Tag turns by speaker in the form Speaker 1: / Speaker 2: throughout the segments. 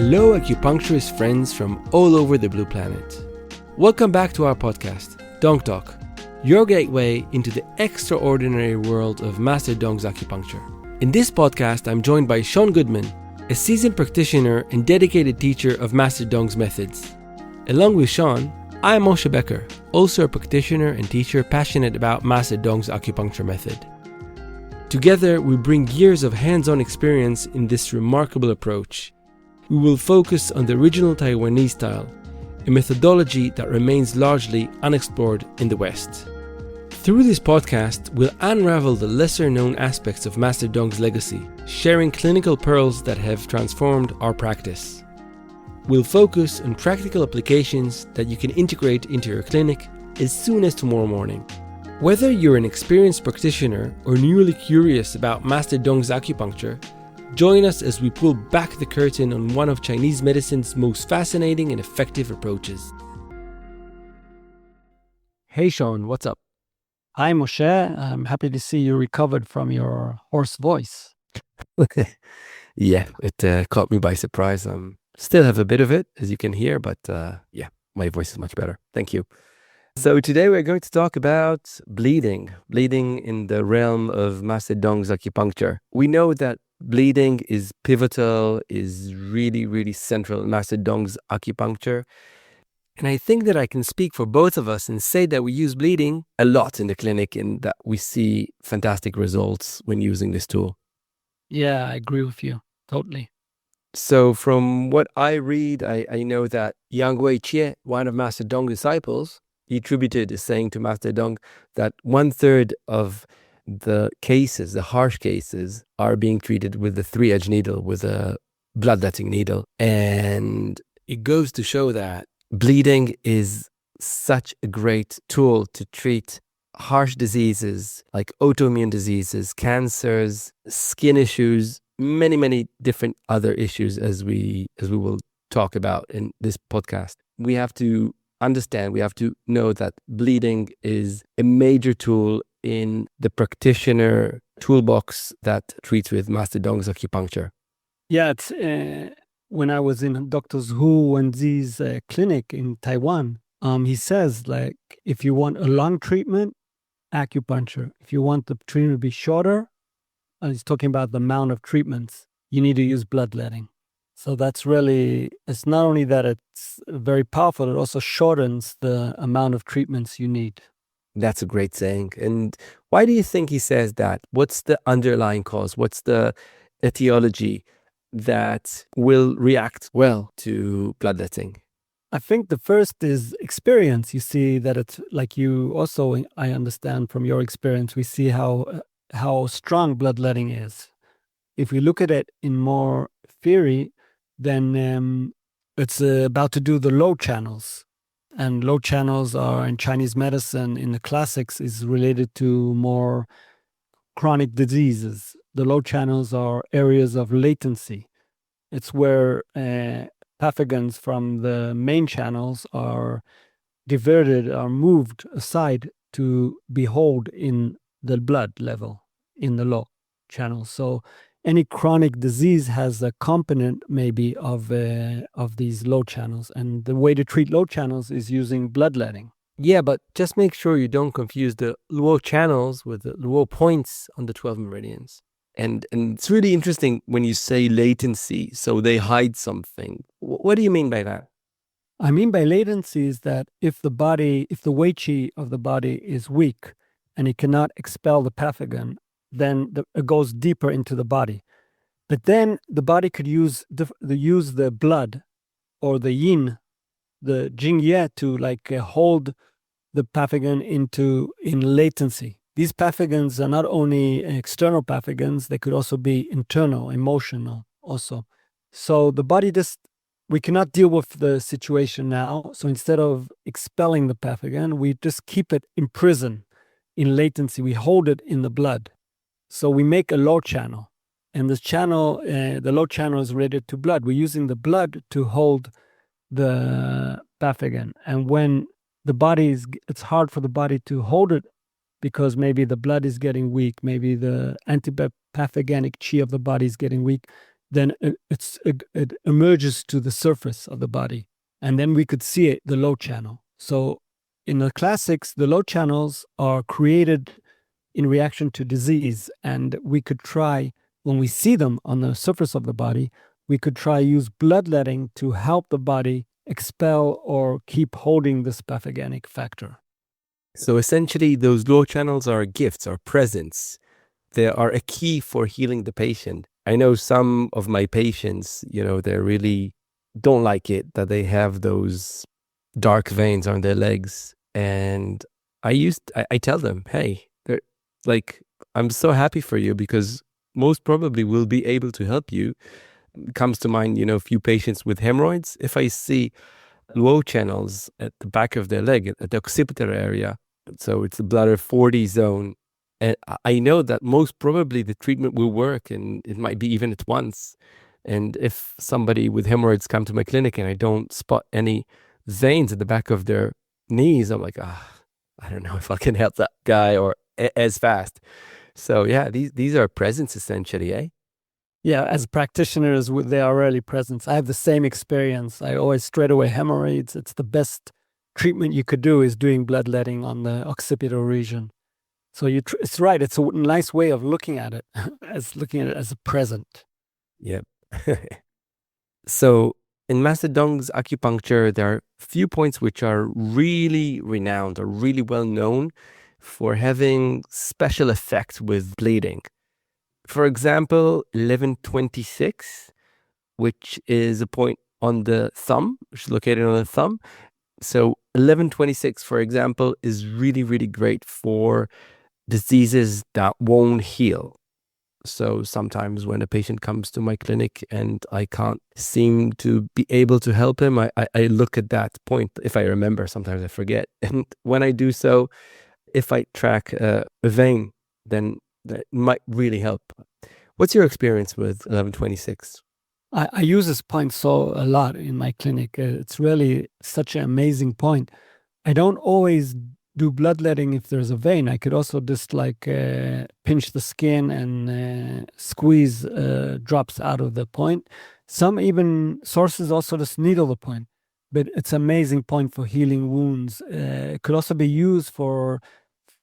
Speaker 1: Hello, acupuncturist friends from all over the blue planet. Welcome back to our podcast, Dong Talk, your gateway into the extraordinary world of Master Tung's acupuncture. In this podcast, I'm joined by Shaun Goodman, a seasoned practitioner and dedicated teacher of Master Tung's methods. Along with Shaun, I am Moshe Becker, also a practitioner and teacher passionate about Master Tung's acupuncture method. Together, we bring years of hands-on experience in this remarkable approach. We will focus on the original Taiwanese style, a methodology that remains largely unexplored in the West. Through this podcast, we'll unravel the lesser-known aspects of Master Tung's legacy, sharing clinical pearls that have transformed our practice. We'll focus on practical applications that you can integrate into your clinic as soon as tomorrow morning. Whether you're an experienced practitioner or newly curious about Master Tung's acupuncture, join us as we pull back the curtain on one of Chinese medicine's most fascinating and effective approaches. Hey Shaun, what's up?
Speaker 2: Hi Moshe, I'm happy to see you recovered from your hoarse voice.
Speaker 1: Yeah, it caught me by surprise. Still have a bit of it, as you can hear, but my voice is much better. Thank you. So today we're going to talk about bleeding in the realm of Master Tung's acupuncture. We know that bleeding is pivotal, is really, really central in Master Tung's acupuncture. And I think that I can speak for both of us and say that we use bleeding a lot in the clinic and that we see fantastic results when using this tool.
Speaker 2: Yeah, I agree with you, totally.
Speaker 1: So from what I read, I know that Yang Wei-Chie, one of Master Tung's disciples, he attributed a saying to Master Tung that 1/3 of the cases, the harsh cases, are being treated with the 3-edged needle, with a bloodletting needle. And it goes to show that bleeding is such a great tool to treat harsh diseases like autoimmune diseases, cancers, skin issues, many, many different other issues as we will talk about in this podcast. We have to understand, we have to know that bleeding is a major tool in the practitioner toolbox that treats with Master Tung's acupuncture.
Speaker 2: Yeah, it's when I was in Dr. Zhu Wenzi's clinic in Taiwan, he says, like, if you want a long treatment, acupuncture. If you want the treatment to be shorter, he's talking about the amount of treatments, you need to use bloodletting. So that's really, it's not only that it's very powerful, it also shortens the amount of treatments you need.
Speaker 1: That's a great saying. And why do you think he says that? What's the underlying cause? What's the etiology that will react well to bloodletting?
Speaker 2: I think the first is experience. You see that it's like you also, I understand from your experience, we see how strong bloodletting is. If we look at it in more theory, then it's about to do the low channels. And low channels are in Chinese medicine, in the classics, is related to more chronic diseases. The low channels are areas of latency. It's where pathogens from the main channels are diverted, are moved aside to be held in the blood level in the low channels. So any chronic disease has a component maybe of these low channels. And the way to treat low channels is using bloodletting.
Speaker 1: Yeah, but just make sure you don't confuse the Luo channels with the Luo points on the 12 meridians. And it's really interesting when you say latency, so they hide something. What do you mean by that?
Speaker 2: I mean by latency is that if the Wei Qi of the body is weak and it cannot expel the pathogen, then it goes deeper into the body. But then the body could use the blood or the yin, the jingye, to hold the pathogen in latency. These pathogens are not only external pathogens, they could also be internal, emotional also. So the body we cannot deal with the situation now. So instead of expelling the pathogen, we just keep it in prison, in latency. We hold it in the blood. So we make a low channel, and this channel, the low channel is related to blood. We're using the blood to hold the pathogen. And when the body it's hard for the body to hold it because maybe the blood is getting weak, maybe the antipathogenic qi of the body is getting weak, then it emerges to the surface of the body. And then we could see it, the low channel. So in the classics, the low channels are created in reaction to disease. And we could try, when we see them on the surface of the body, we could try use bloodletting to help the body expel or keep holding this pathogenic factor.
Speaker 1: So essentially, those low channels are gifts, are presents. They are a key for healing the patient. I know some of my patients, they really don't like it that they have those dark veins on their legs. And I tell them, hey, they're like, I'm so happy for you because most probably we'll be able to help you. It comes to mind, a few patients with hemorrhoids. If I see low channels at the back of their leg, at the occipital area, so it's the bladder 40 zone, and I know that most probably the treatment will work, and it might be even at once. And if somebody with hemorrhoids come to my clinic and I don't spot any veins at the back of their knees, I'm like, I don't know if I can help that guy or as fast. So yeah, these are presents essentially, eh?
Speaker 2: Yeah, as practitioners, they are really presents. I have the same experience. I always straight away hemorrhoids. It's the best treatment you could do is doing bloodletting on the occipital region. So it's right. It's a nice way of looking at it, as looking at it as a present.
Speaker 1: Yep. So in Master Tung's acupuncture, there are few points which are really renowned or really well known for having special effects with bleeding. For example, 1126, which is a point on the thumb, which is located on the thumb. So 1126, for example, is really, really great for diseases that won't heal. So sometimes when a patient comes to my clinic and I can't seem to be able to help him, I look at that point. If I remember, sometimes I forget. And when I do so, if I track a vein, then that might really help. What's your experience with 1126?
Speaker 2: I use this point a lot in my clinic. It's really such an amazing point. I don't always do bloodletting if there's a vein. I could also just pinch the skin and squeeze drops out of the point. Some even sources also just needle the point. But it's an amazing point for healing wounds. It could also be used for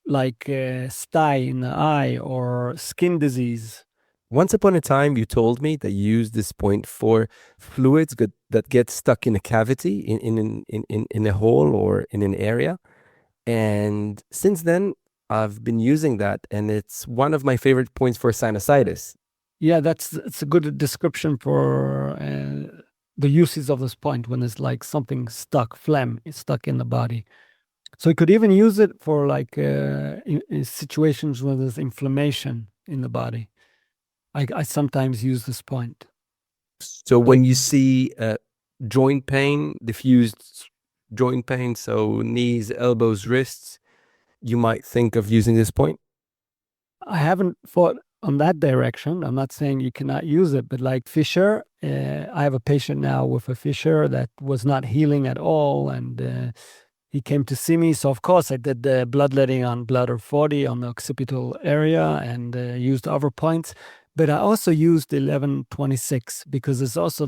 Speaker 2: sty in the eye or skin disease.
Speaker 1: Once upon a time, you told me that you use this point for fluids that get stuck in a cavity, in a hole or in an area. And since then, I've been using that, and it's one of my favorite points for sinusitis.
Speaker 2: Yeah, it's a good description for the uses of this point when it's like something stuck, phlegm is stuck in the body. So you could even use it for in situations where there's inflammation in the body. I sometimes use this point.
Speaker 1: So when you see joint pain, diffused joint pain, so knees, elbows, wrists, you might think of using this point?
Speaker 2: I haven't thought on that direction. I'm not saying you cannot use it, but like fissure, I have a patient now with a fissure that was not healing at all, and he came to see me. So of course I did the bloodletting on bladder 40 on the occipital area and used other points. But I also used 1126 because there's also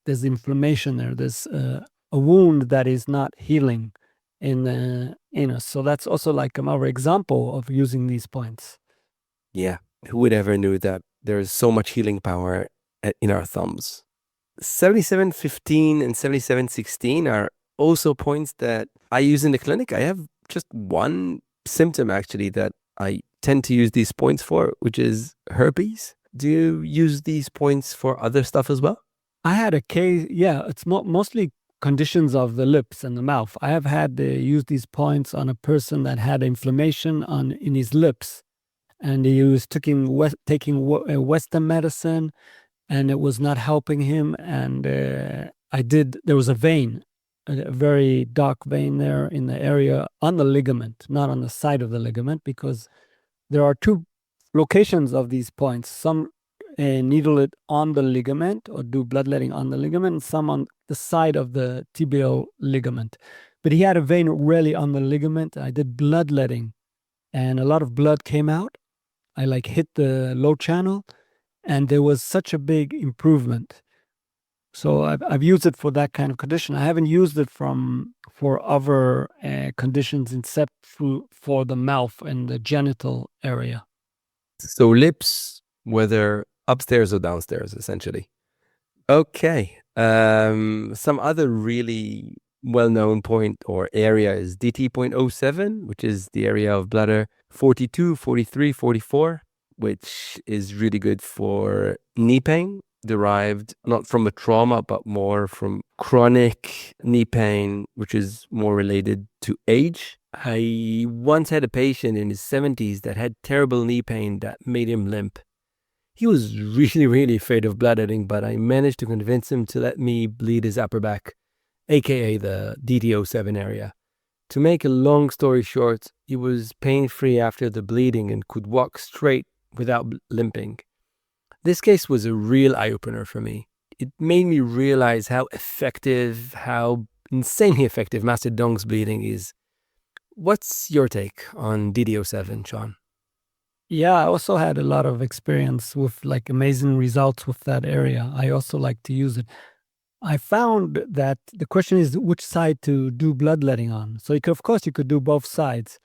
Speaker 2: there's inflammation there. There's a wound that is not healing in us. So that's also like another example of using these points.
Speaker 1: Yeah, who would ever knew that there's so much healing power in our thumbs? 7715 and 7716 are also points that I use in the clinic. I have just one symptom actually that I tend to use these points for, which is herpes. Do you use these points for other stuff as well?
Speaker 2: I had a case, yeah, it's mostly conditions of the lips and the mouth. I have had to use these points on a person that had inflammation in his lips, and he was taking Western medicine, and it was not helping him. And there was a vein, a very dark vein there in the area on the ligament, not on the side of the ligament, because there are two locations of these points. Some needle it on the ligament or do bloodletting on the ligament, and some on the side of the tibial ligament. But he had a vein really on the ligament. I did bloodletting, and a lot of blood came out. I hit the low channel, and there was such a big improvement. So I've used it for that kind of condition. I haven't used it for other conditions except for the mouth and the genital area.
Speaker 1: So lips, whether upstairs or downstairs, essentially. Okay. Some other really well-known point or area is DT.07, which is the area of bladder 42, 43, 44, which is really good for knee pain, derived not from a trauma, but more from chronic knee pain, which is more related to age. I once had a patient in his 70s that had terrible knee pain that made him limp. He was really, really afraid of bloodletting, but I managed to convince him to let me bleed his upper back, aka the DT07 area. To make a long story short, he was pain-free after the bleeding and could walk straight without limping. This case was a real eye-opener for me. It made me realize how effective, how insanely effective Master Tung's bleeding is. What's your take on DT07, Shaun?
Speaker 2: Yeah, I also had a lot of experience with like amazing results with that area. I also like to use it. I found that the question is which side to do bloodletting on. So of course, you could do both sides.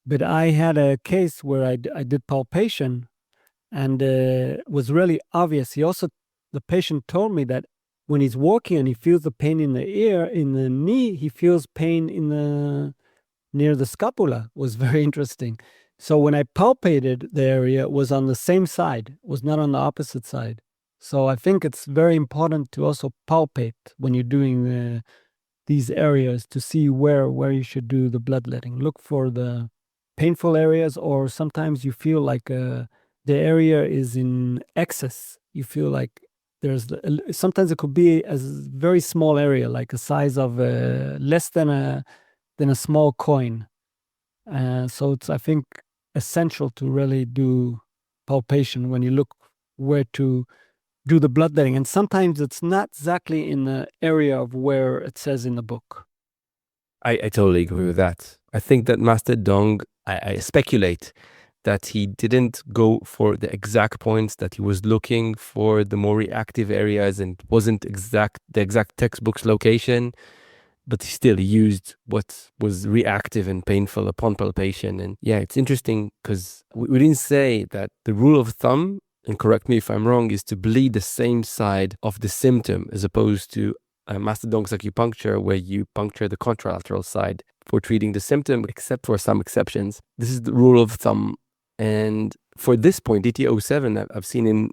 Speaker 2: But I had a case where I did palpation, and it was really obvious. The patient told me that when he's walking and he feels the pain in the ear, in the knee, he feels pain near the scapula. It was very interesting. So when I palpated the area, it was on the same side, was not on the opposite side. So I think it's very important to also palpate when you're doing these areas to see where you should do the bloodletting. Look for the painful areas, or sometimes you feel like the area is in excess. You feel like sometimes it could be a very small area, like a size of less than a small coin. So it's, I think, essential to really do palpation when you look where to do the bloodletting. And sometimes it's not exactly in the area of where it says in the book.
Speaker 1: I totally agree with that. I think that Master Tung, I speculate that he didn't go for the exact points, that he was looking for the more reactive areas and wasn't the exact textbook's location, but he still used what was reactive and painful upon palpation. And yeah, it's interesting because we didn't say that the rule of thumb, and correct me if I'm wrong, is to bleed the same side of the symptom as opposed to Master Tung's acupuncture, where you puncture the contralateral side for treating the symptom, except for some exceptions. This is the rule of thumb. And for this point, DT07, I've seen in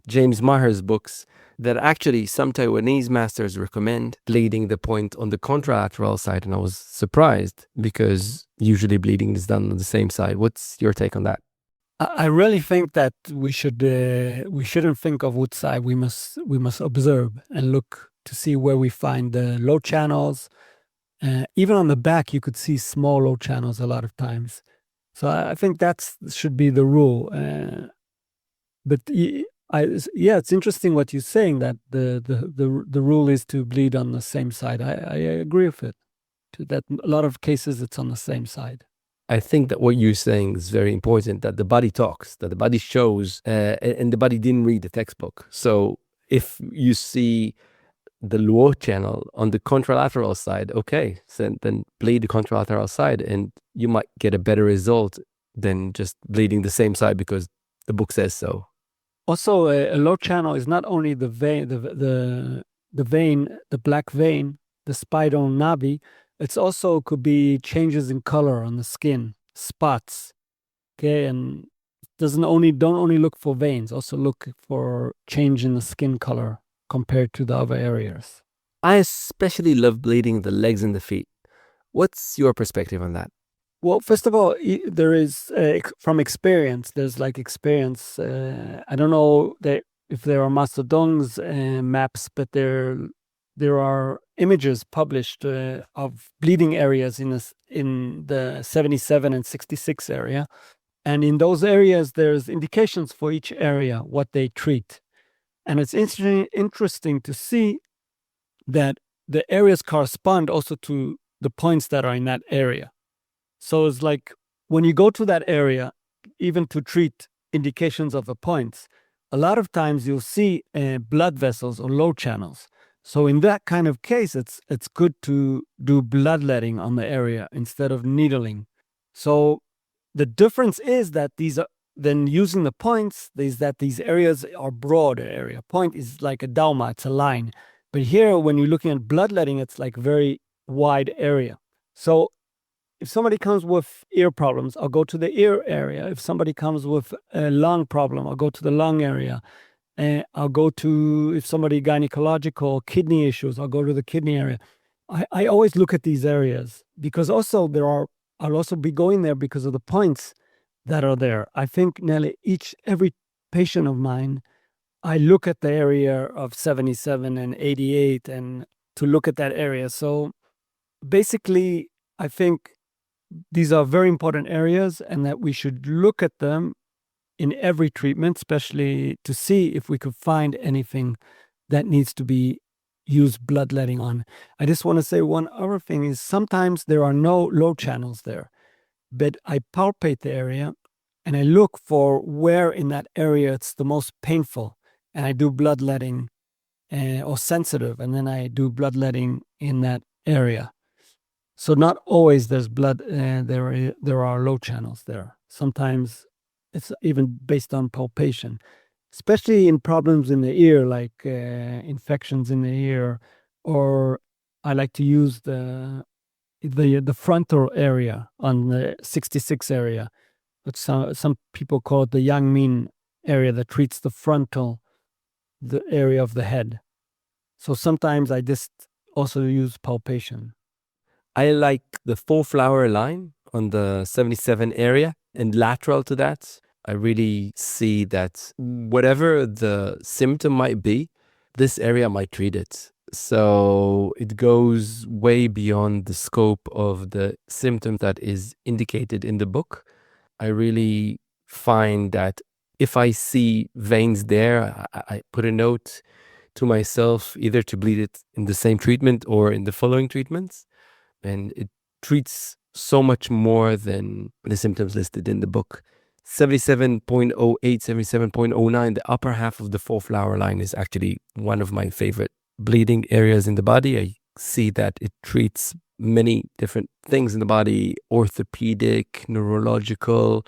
Speaker 1: James Maher's books that actually some Taiwanese masters recommend bleeding the point on the contralateral side. And I was surprised because usually bleeding is done on the same side. What's your take on that?
Speaker 2: I really think that we shouldn't think of which side. We must observe and look to see where we find the low channels. Even on the back, you could see small low channels a lot of times. So I think that should be the rule. But it's interesting what you're saying, that the rule is to bleed on the same side. I agree with it. That a lot of cases it's on the same side.
Speaker 1: I think that what you're saying is very important, that the body talks, that the body shows, and the body didn't read the textbook. So if you see the low channel on the contralateral side, okay, so then bleed the contralateral side and you might get a better result than just bleeding the same side because the book says so.
Speaker 2: Also, a low channel is not only the vein, the vein, the black vein, the spinal navi. It's also could be changes in color on the skin, spots. Okay, and don't only look for veins. Also look for change in the skin color compared to the other areas.
Speaker 1: I especially love bleeding the legs and the feet. What's your perspective on that?
Speaker 2: Well, first of all, there is from experience. There's like experience. I don't know if there are Master Tung's maps, but there are images published of bleeding areas in the 77 and 66 area, and in those areas there's indications for each area what they treat, and it's interesting to see that the areas correspond also to the points that are in that area. So it's like when you go to that area, even to treat indications of the points, a lot of times you'll see blood vessels or low channels. So in that kind of case, it's good to do bloodletting on the area instead of needling. So the difference is that these are then using the points is that these areas are broader area. Point is like a dauma, it's a line. But here, when you're looking at bloodletting, it's like very wide area. So if somebody comes with ear problems, I'll go to the ear area. If somebody comes with a lung problem, I'll go to the lung area. I'll go to, if somebody gynecological kidney issues, I'll go to the kidney area. I always look at these areas because also I'll also be going there because of the points that are there. I think nearly every patient of mine, I look at the area of 77 and 88 and to look at that area. So basically, I think these are very important areas and that we should look at them in every treatment, especially to see if we could find anything that needs to be used bloodletting on. I just want to say one other thing is sometimes there are no low channels there, but I palpate the area and I look for where in that area it's the most painful, and I do bloodletting or sensitive, and then I do bloodletting in that area. So not always there's blood, there are low channels there. Sometimes it's even based on palpation, especially in problems in the ear, like infections in the ear, or I like to use the frontal area on the 66 area. But some people call it the yang min area that treats the area of the head. So sometimes I just also use palpation.
Speaker 1: I like the 4-flower line on the 77 area, and lateral to that, I really see that whatever the symptom might be, this area might treat it. So it goes way beyond the scope of the symptom that is indicated in the book. I really find that if I see veins there, I put a note to myself either to bleed it in the same treatment or in the following treatments. And it treats so much more than the symptoms listed in the book. 77.08, 77.09, the upper half of the 4-flower line is actually one of my favorite bleeding areas in the body. I see that it treats many different things in the body: orthopedic, neurological,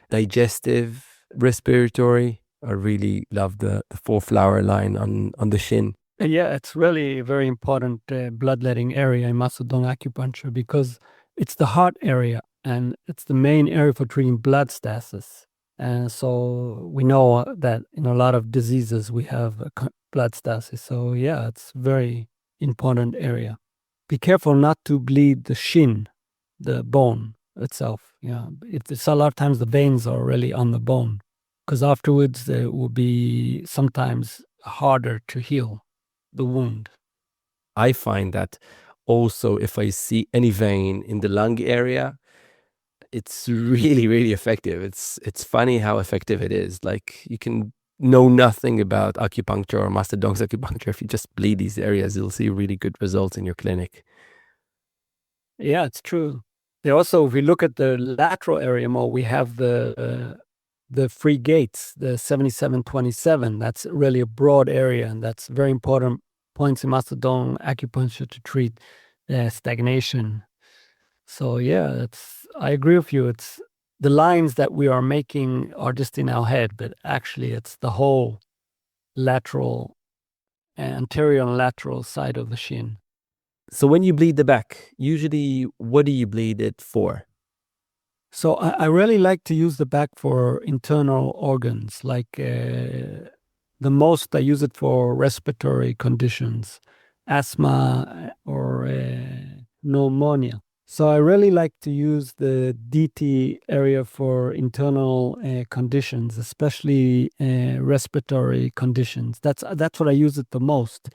Speaker 1: digestive, respiratory. I really love the 4-flower line on the shin.
Speaker 2: Yeah, it's really a very important bloodletting area in Master Tung acupuncture because it's the heart area and it's the main area for treating blood stasis. And so we know that in a lot of diseases we have blood stasis. So yeah, it's a very important area. Be careful not to bleed the shin, the bone itself. Yeah, it's a lot of times the veins are really on the bone because afterwards it will be sometimes harder to heal the wound.
Speaker 1: I find that also if I see any vein in the lung area, it's really, really effective. It's funny how effective it is. Like, you can know nothing about acupuncture or Master Tung's acupuncture. If you just bleed these areas, you'll see really good results in your clinic.
Speaker 2: Yeah, it's true. They also, if we look at the lateral area more, we have the free gates, the 7727. That's really a broad area, and that's very important points in Master Tung acupuncture to treat stagnation. So yeah, I agree with you. It's the lines that we are making are just in our head, but actually it's the whole lateral, anterior and lateral side of the shin.
Speaker 1: So when you bleed the back, usually what do you bleed it for?
Speaker 2: So I really like to use the back for internal organs, like the most I use it for respiratory conditions, asthma or pneumonia. So I really like to use the DT area for internal conditions, especially respiratory conditions. That's what I use it the most,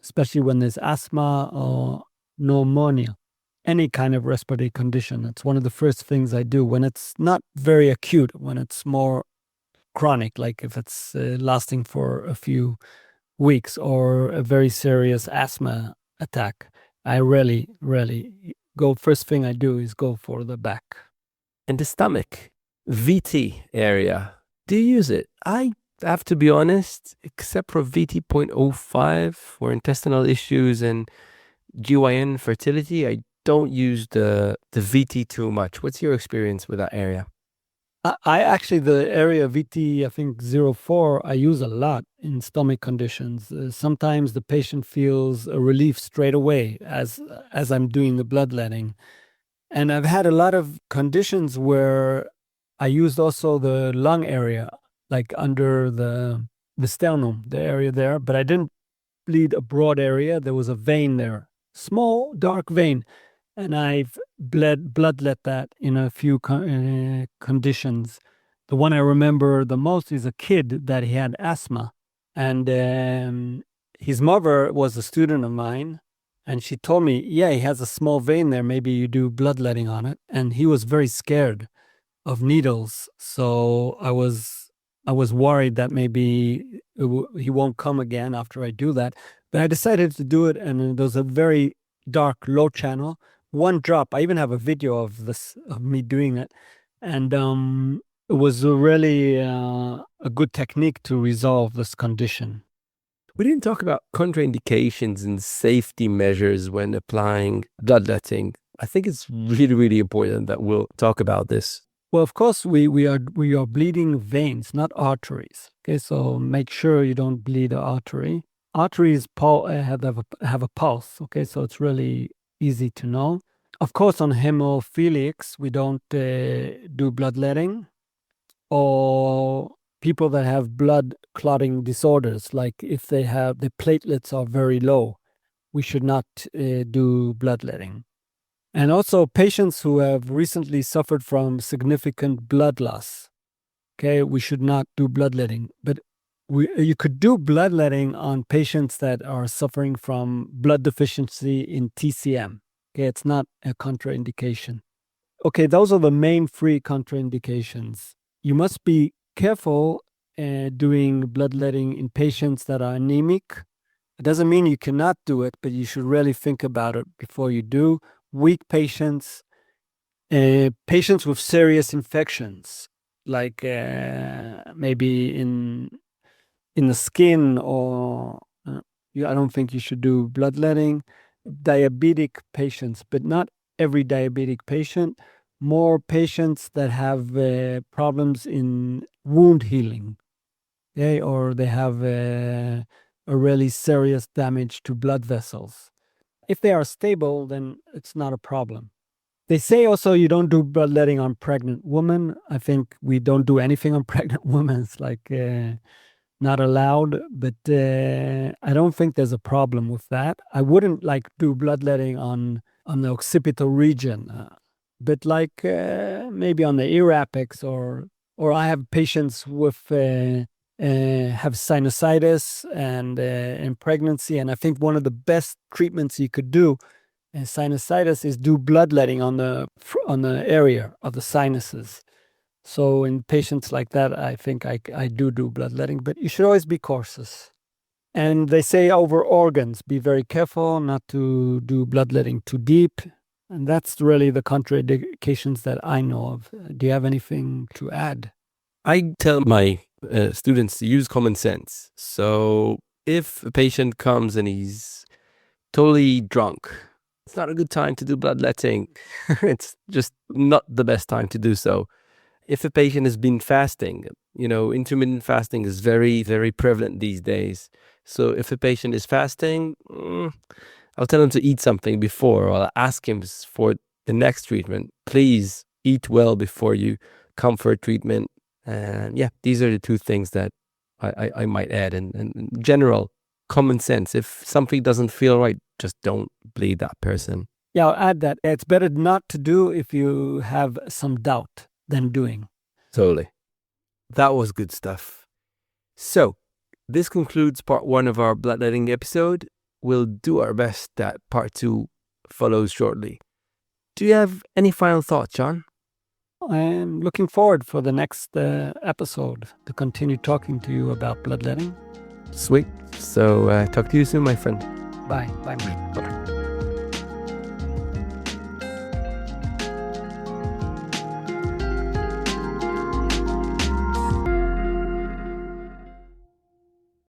Speaker 2: especially when there's asthma or pneumonia, any kind of respiratory condition. It's one of the first things I do when it's not very acute, when it's more chronic, like if it's lasting for a few weeks or a very serious asthma attack. I really go, first thing I do is go for the back.
Speaker 1: And the stomach, VT area, do you use it? I I have to be honest, except for VT.05 for intestinal issues and GYN fertility, I don't use the VT too much. What's your experience with that area?
Speaker 2: I actually, the area VT, I think 04, I use a lot in stomach conditions. Sometimes the patient feels a relief straight away as I'm doing the bloodletting. And I've had a lot of conditions where I used also the lung area, like under the sternum, the area there, but I didn't bleed a broad area. There was a vein there, small, dark vein. And I've bloodlet that in a few conditions. The one I remember the most is a kid that he had asthma. And his mother was a student of mine. And she told me, yeah, he has a small vein there. Maybe you do bloodletting on it. And he was very scared of needles. So I was worried that maybe he won't come again after I do that. But I decided to do it. And there was a very dark, low channel. One drop. I even have a video of this, of me doing it. And it was really a good technique to resolve this condition.
Speaker 1: We didn't talk about contraindications and safety measures when applying bloodletting. I think it's really, really important that we'll talk about this.
Speaker 2: Well, of course, we are bleeding veins, not arteries. Okay, so make sure you don't bleed the artery. Arteries have a pulse. Okay, so it's really easy to know. Of course, on hemophiliacs, we don't do bloodletting, or people that have blood clotting disorders, like if the platelets are very low, we should not do bloodletting. And also patients who have recently suffered from significant blood loss, okay, we should not do bloodletting. But you could do bloodletting on patients that are suffering from blood deficiency in TCM. Okay, it's not a contraindication. Okay, those are the main three contraindications. You must be careful doing bloodletting in patients that are anemic. It doesn't mean you cannot do it, but you should really think about it before you do. Weak patients, patients with serious infections, like maybe in the skin, or I don't think you should do bloodletting. Diabetic patients, but not every diabetic patient. More patients that have problems in wound healing, okay, or they have a really serious damage to blood vessels. If they are stable, then it's not a problem. They say also you don't do bloodletting on pregnant women. I think we don't do anything on pregnant women. It's like not allowed, but I don't think there's a problem with that. I wouldn't like do bloodletting on the occipital region, but like maybe on the ear apex, or I have patients with have sinusitis and in pregnancy, and I think one of the best treatments you could do in sinusitis is do bloodletting on the area of the sinuses. So in patients like that, I think I do bloodletting, but you should always be cautious. And they say over organs, be very careful not to do bloodletting too deep. And that's really the contraindications that I know of. Do you have anything to add?
Speaker 1: I tell my students to use common sense. So if a patient comes and he's totally drunk, it's not a good time to do bloodletting. It's just not the best time to do so. If a patient has been fasting, intermittent fasting is very, very prevalent these days. So if a patient is fasting, I'll tell him to eat something before, or I'll ask him for the next treatment. Please eat well before you come for a treatment. And yeah, these are the two things that I might add. And in general, common sense. If something doesn't feel right, just don't bleed that person.
Speaker 2: Yeah, I'll add that. It's better not to do if you have some doubt than doing.
Speaker 1: Totally. That was good stuff. So, this concludes part 1 of our bloodletting episode. We'll do our best that part 2 follows shortly. Do you have any final thoughts, Shaun?
Speaker 2: I'm looking forward for the next episode to continue talking to you about bloodletting.
Speaker 1: Sweet. So, talk to you soon, my friend.
Speaker 2: Bye. Bye.
Speaker 1: Bye.